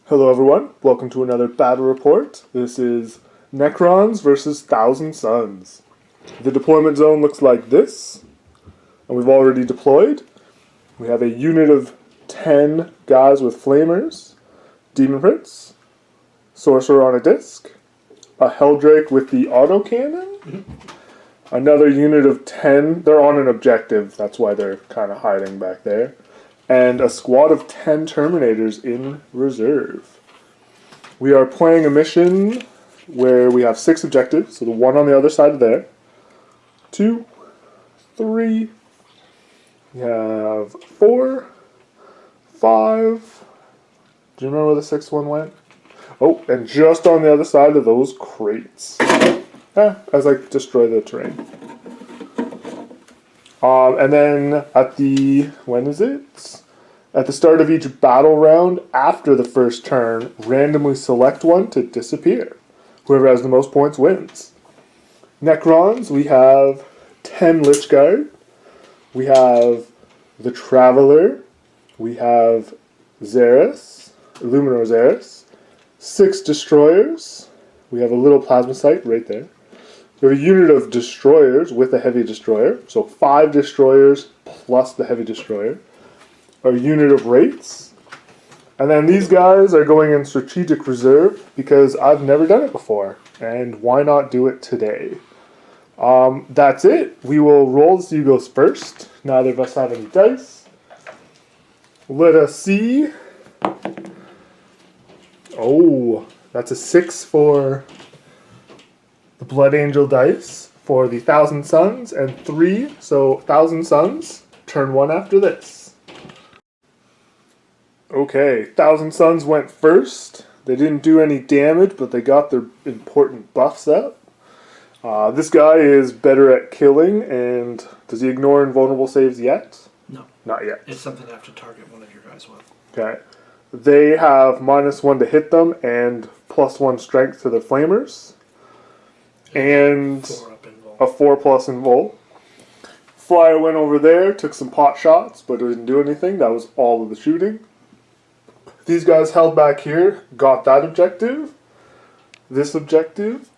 Hello everyone, welcome to another battle report. This is Necrons versus Thousand Suns. The deployment zone looks like this, and we've already deployed. We have a unit of 10 guys with flamers, demon prince, sorcerer on a disc, a helldrake with the autocannon, another unit of 10, they're on an objective, that's why they're kind of hiding back there, and a squad of 10 Terminators in reserve. We are playing a mission where we have 6 objectives, so the one on the other side of there. 2, 3, we have 4, 5. Do you remember where the 6th one went? Oh, and just on the other side of those crates. As I destroy the terrain. And then at the, when is it? At the start of each battle round, after the first turn, randomly select one to disappear. Whoever has the most points wins. Necrons, we have 10 Lich Guard. We have the Traveler. We have Xeris, Illuminor Xeris. 6 Destroyers. We have a little plasma sight right there. We have a unit of Destroyers with a Heavy Destroyer. So 5 Destroyers plus the Heavy Destroyer. A unit of Wraiths. And then these guys are going in Strategic Reserve because I've never done it before. And why not do it today? That's it. We will roll. So you goes first. Neither of us have any dice. Let us see. Oh, that's a 6 for the Blood Angel dice for the Thousand Suns, and 3, so Thousand Suns, turn 1 after this. Okay, Thousand Suns went first. They didn't do any damage, but they got their important buffs up. This guy is better at killing, and does he ignore invulnerable saves yet? No. Not yet. It's something I have to target one of your guys with. Okay. They have -1 to hit them, and +1 strength to the flamers. And 4 up invul. a 4+ invul. Flyer went over there, took some pot shots, but it didn't do anything. That was all of the shooting. These guys held back here, got that objective, this objective,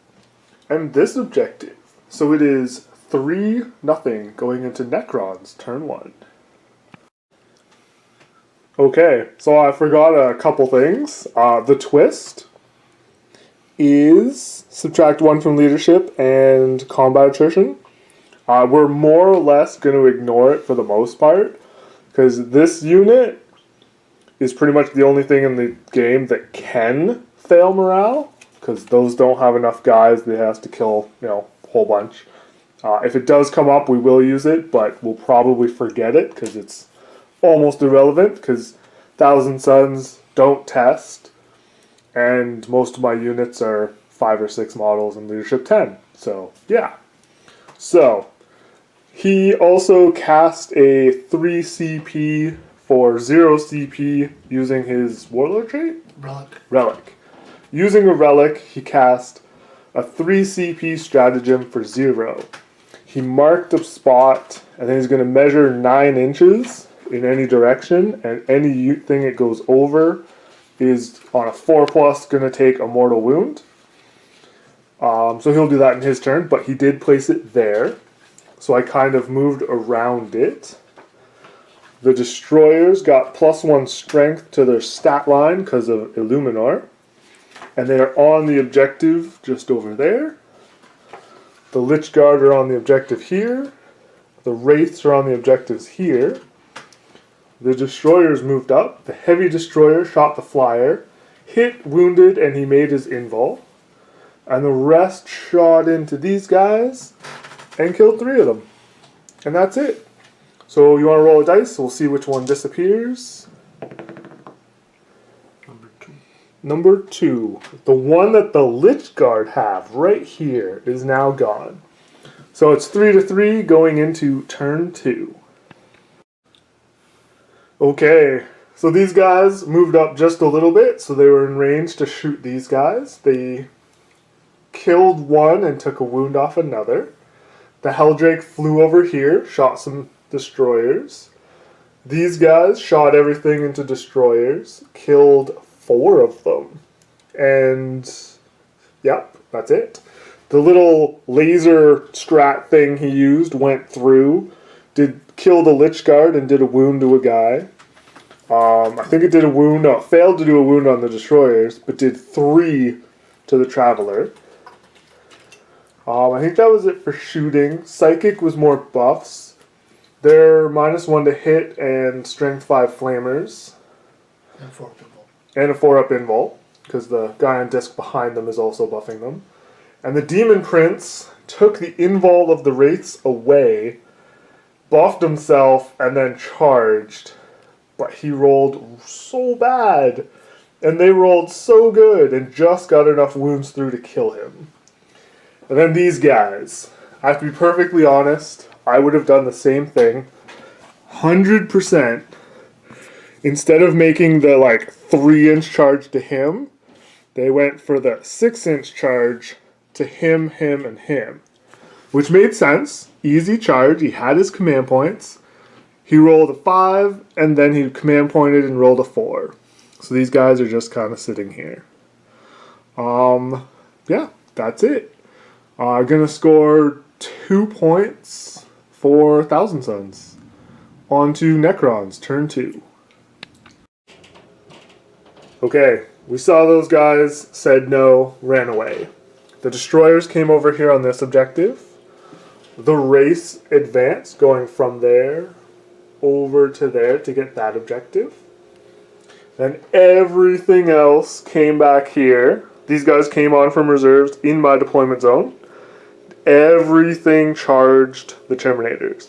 and this objective. So it is 3-0 going into Necrons, turn 1. Okay, so I forgot a couple things. The twist is subtract 1 from leadership and combat attrition. We're more or less going to ignore it for the most part, because this unit is pretty much the only thing in the game that can fail morale, because those don't have enough guys. They has to kill, a whole bunch. If it does come up, we will use it, but we'll probably forget it because it's almost irrelevant, because Thousand Suns don't test, and most of my units are 5 or 6 models and leadership 10. So, yeah. So, he also cast a 3 CP for 0 CP using his Warlord trait? Relic. Using a Relic, he cast a 3 CP stratagem for 0. He marked a spot, and then he's going to measure 9 inches in any direction, and anything it goes over is on a 4+ going to take a mortal wound. So he'll do that in his turn, but he did place it there. So I kind of moved around it. The Destroyers got +1 strength to their stat line because of Illuminor. And they are on the objective just over there. The Lich Guard are on the objective here. The Wraiths are on the objectives here. The Destroyers moved up. The Heavy Destroyer shot the Flyer, hit, wounded, and he made his invul. And the rest shot into these guys and killed 3 of them. And that's it. So you want to roll a dice? We'll see which one disappears. Number 2. The one that the Lich Guard have right here is now gone. So it's 3-3 going into turn 2. Okay, so these guys moved up just a little bit, so they were in range to shoot these guys. They killed one and took a wound off another. The Helldrake flew over here, shot some Destroyers. These guys shot everything into Destroyers, killed 4 of them. And, yep, that's it. The little laser strat thing he used went through, did kill the Lich Guard and did a wound to a guy. I think it did a wound, no, it failed to do a wound on the destroyers, but did 3 to the Traveler. I think that was it for shooting. Psychic was more buffs. They're -1 to hit and strength 5 flamers. And 4 people. And a 4-up invul, because the guy on disc behind them is also buffing them. And the Demon Prince took the invul of the Wraiths away, buffed himself, and then charged. But he rolled so bad, and they rolled so good, and just got enough wounds through to kill him. And then these guys. I have to be perfectly honest, I would have done the same thing. 100%. Instead of making the 3-inch charge to him, they went for the 6-inch charge to him, and him. Which made sense. Easy charge. He had his command points. He rolled a 5, and then he command pointed and rolled a 4. So these guys are just kind of sitting here. Yeah, that's it. I'm going to score 2 points for Thousand Suns. On to Necrons, turn 2. Okay, we saw those guys, said no, ran away. The destroyers came over here on this objective. The race advanced, going from there over to there to get that objective. Then everything else came back here. These guys came on from reserves in my deployment zone. Everything charged the Terminators.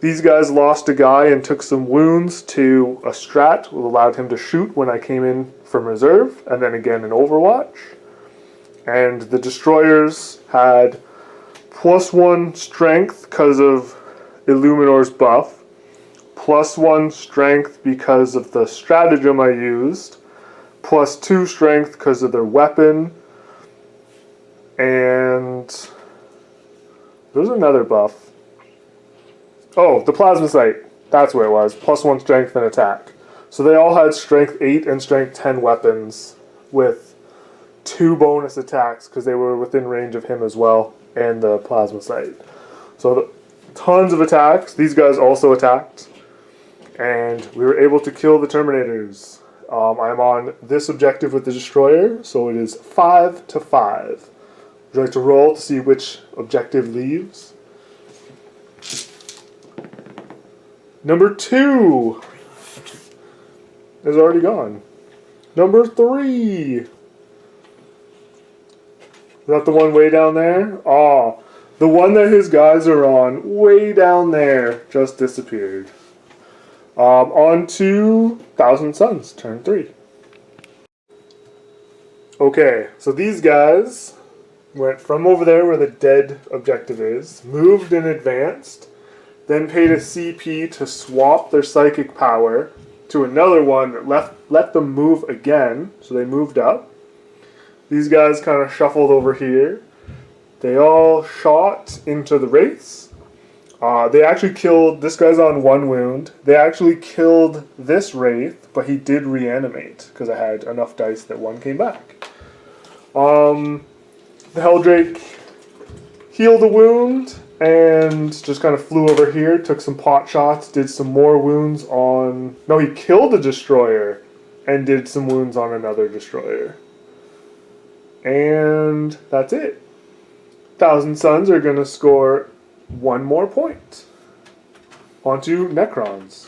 These guys lost a guy and took some wounds to a strat, which allowed him to shoot when I came in from reserve, and then again in Overwatch. And the destroyers had +1 strength because of Illuminor's buff, +1 strength because of the stratagem I used, +2 strength because of their weapon, and there's another buff. Oh, the plasma sight. That's where it was. +1 strength and attack. So they all had strength 8 and strength 10 weapons with 2 bonus attacks because they were within range of him as well, and the plasma sight. So tons of attacks. These guys also attacked. And we were able to kill the Terminators. I'm on this objective with the Destroyer, so it is 5 to 5. Would you like to roll to see which objective leaves? Number 2 is already gone. Number 3. Is that the one way down there? Oh, the one that his guys are on, way down there, just disappeared. On to Thousand Suns, turn 3. Okay, so these guys went from over there where the dead objective is, moved and advanced, then paid a CP to swap their psychic power to another one that let them move again, so they moved up. These guys kind of shuffled over here. They all shot into the Wraiths. They actually killed, this guy's on 1 wound. They actually killed this Wraith, but he did reanimate because I had enough dice that 1 came back. The Helldrake healed a wound and just kind of flew over here, took some pot shots, did some more wounds on... No, he killed a Destroyer and did some wounds on another Destroyer. And that's it. Thousand Suns are going to score 1 more point. Onto Necrons.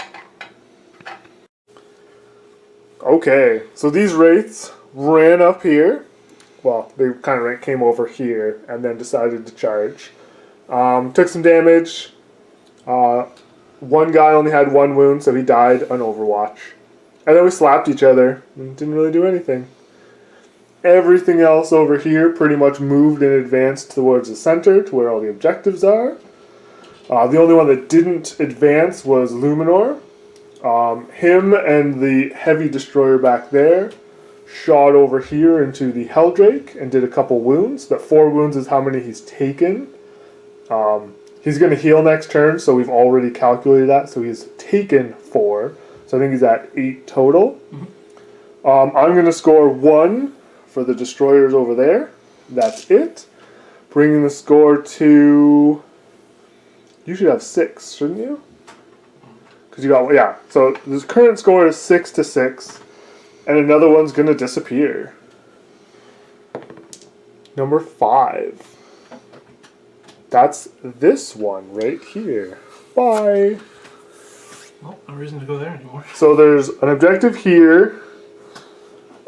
Okay, so these Wraiths ran up here. Well, they kind of came over here and then decided to charge. Took some damage. One guy only had 1 wound, so he died on Overwatch. And then we slapped each other and didn't really do anything. Everything else over here pretty much moved and advanced towards the center to where all the objectives are. The only one that didn't advance was Luminor. Him and the heavy destroyer back there shot over here into the Helldrake and did a couple wounds. That 4 wounds is how many he's taken. He's going to heal next turn, so we've already calculated that. So he's taken 4. So I think he's at 8 total. I'm going to score 1 for the destroyers over there. That's it. Bringing the score to... You should have 6, shouldn't you? Because you got... Yeah. So the current score is 6-6. And another one's going to disappear. Number 5. That's this one right here. Bye. Well, no reason to go there anymore. So there's an objective here,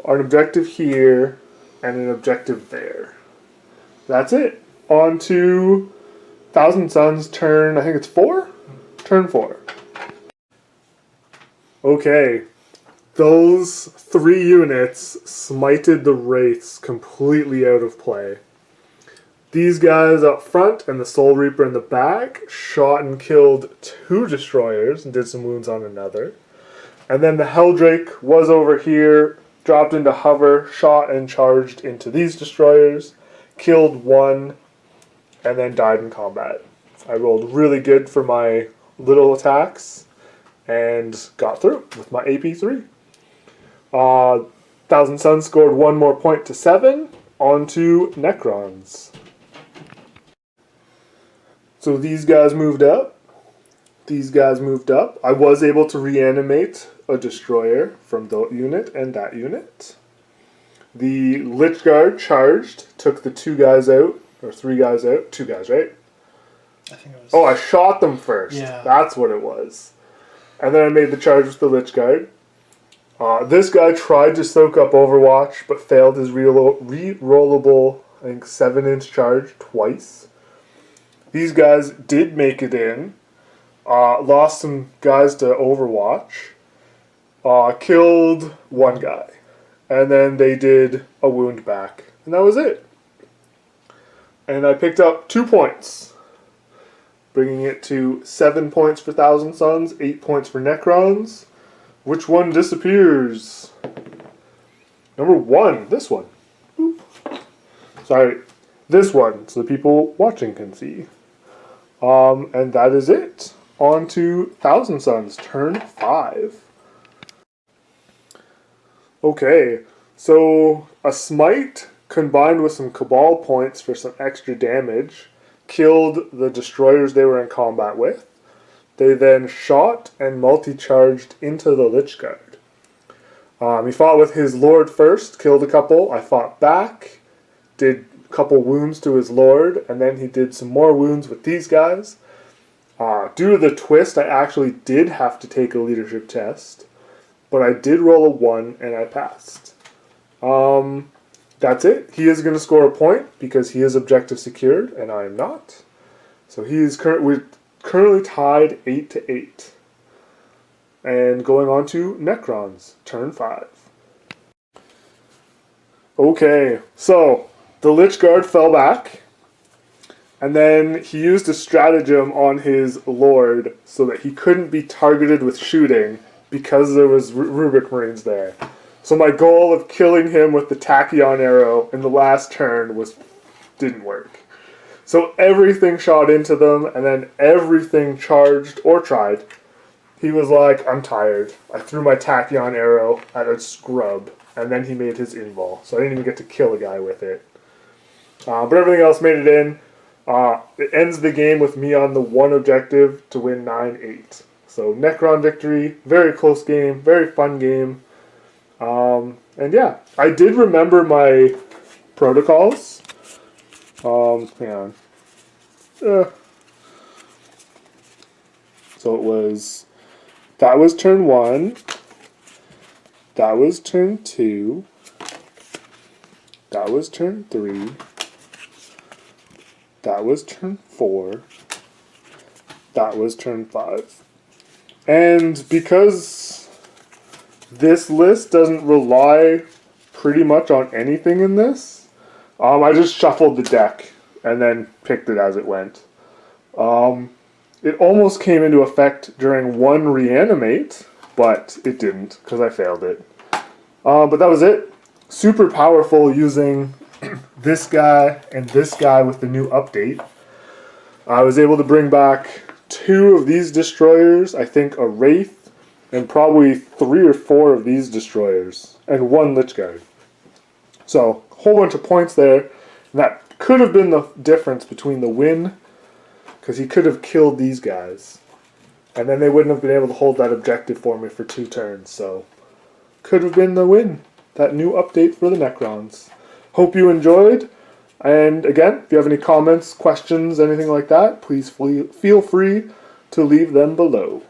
an objective here, and an objective there. That's it. On to Thousand Suns turn, I think it's 4? Turn 4. Okay. Those 3 units smited the Wraiths completely out of play. These guys up front and the Soul Reaper in the back shot and killed 2 destroyers and did some wounds on another. And then the Helldrake was over here, dropped into hover, shot and charged into these destroyers, killed 1, and then died in combat. I rolled really good for my little attacks and got through with my AP3. Thousand Suns scored 1 more point to 7. On to Necrons. So these guys moved up. These guys moved up. I was able to reanimate a destroyer from that unit and that unit. The Lich Guard charged, took the 2 guys out, or 3 guys out. 2 guys, right? I think it was... Oh, I shot them first. Yeah. That's what it was. And then I made the charge with the Lich Guard. This guy tried to soak up Overwatch, but failed his re-rollable, I think, 7-inch charge twice. These guys did make it in. Lost some guys to Overwatch. Killed 1 guy. And then they did a wound back. And that was it. And I picked up 2 points. Bringing it to 7 points for Thousand Suns, 8 points for Necrons. Which one disappears? Number 1, this one. Boop. Sorry, this one, so the people watching can see. And that is it. On to Thousand Suns, turn 5. Okay, so a smite combined with some Cabal points for some extra damage killed the destroyers they were in combat with. They then shot and multi-charged into the Lich Guard. He fought with his Lord first, killed a couple. I fought back, did a couple wounds to his Lord, and then he did some more wounds with these guys. Due to the twist, I actually did have to take a leadership test, but I did roll a 1 and I passed. That's it. He is going to score a point because he is objective secured and I am not. So he is currently tied 8-8. And going on to Necrons, turn 5. Okay, so the Lich Guard fell back, and then he used a stratagem on his Lord so that he couldn't be targeted with shooting because there was Rubric Marines there. So my goal of killing him with the Tachyon arrow in the last turn didn't work. So everything shot into them, and then everything charged or tried. He was like, I'm tired. I threw my Tachyon arrow at a scrub, and then he made his invul. So I didn't even get to kill a guy with it. But everything else made it in. It ends the game with me on the 1 objective to win 9-8. So Necron victory, very close game, very fun game. And yeah, I did remember my protocols. Hang on. So it was, that was turn 1, that was turn 2, that was turn 3, that was turn 4, that was turn 5. And because this list doesn't rely pretty much on anything in this, I just shuffled the deck and then picked it as it went. It almost came into effect during 1 reanimate, but it didn't because I failed it. But that was it. Super powerful using this guy and this guy with the new update. I was able to bring back 2 of these destroyers, I think a Wraith and probably 3 or 4 of these destroyers, and 1 Lich Guard. So, a whole bunch of points there. And that could have been the difference between the win, because he could have killed these guys. And then they wouldn't have been able to hold that objective for me for 2 turns. So, could have been the win. That new update for the Necrons. Hope you enjoyed. And again, if you have any comments, questions, anything like that, please feel free to leave them below.